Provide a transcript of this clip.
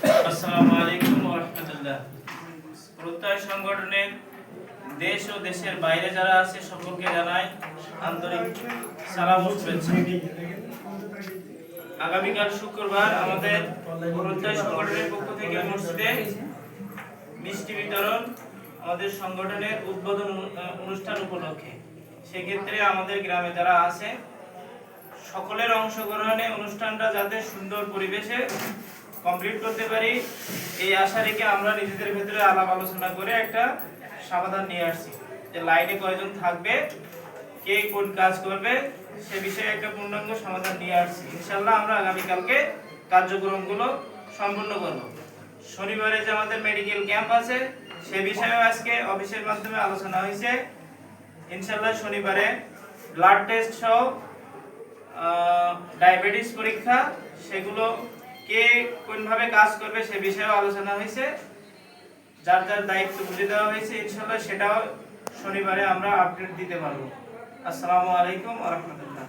আসসালামু আলাইকুম ওয়া রাহমাতুল্লাহ। প্রত্যয় সংগঠনের দেশ ও দেশের বাইরে যারা আছে সকলকে জানাই আন্তরিক সালাম ও শুভেচ্ছা। আগামীকাল শুক্রবার আমাদের প্রত্যয় সংগঠনের পক্ষ থেকে মসজিদে মিষ্টি বিতরণ আমাদের সংগঠনের উদ্বোধন অনুষ্ঠান উপলক্ষে, সেক্ষেত্রে আমাদের গ্রামে যারা আছে সকলের অংশগ্রহণে অনুষ্ঠানটা যাতে সুন্দর পরিবেশে কমপ্লিট করতে পারি এই আশা রেখে আমরা নিজেদের ভেতরে আলাপ আলোচনা করে একটা সমাধান নিয়ে আসছি যে লাইনে কয়জন থাকবে, কে কোন কাজ করবে সে বিষয়ে একটা পূর্ণাঙ্গ সমাধান নিয়ে আসছি। ইনশাআল্লাহ আমরা আগামীকালকে কার্যক্রমগুলো সম্পূর্ণ করব। শনিবারে যে আমাদের মেডিকেল ক্যাম্প আছে সে বিষয়েও আজকে অফিসের মাধ্যমে আলোচনা হয়েছে। ইনশাআল্লাহ শনিবারে ব্লাড টেস্ট সহ ডায়াবেটিস পরীক্ষা সেগুলো কে কোনভাবে কাজ করবে সে বিষয়েও আলোচনা হয়েছে, যার যার দায়িত্ব বুঝে দেওয়া হয়েছে। ইনশাআল্লাহ সেটাও শনিবারে আমরা আপডেট দিতে পারবো। আসসালামু আলাইকুম ওয়া রাহমাতুল্লাহ।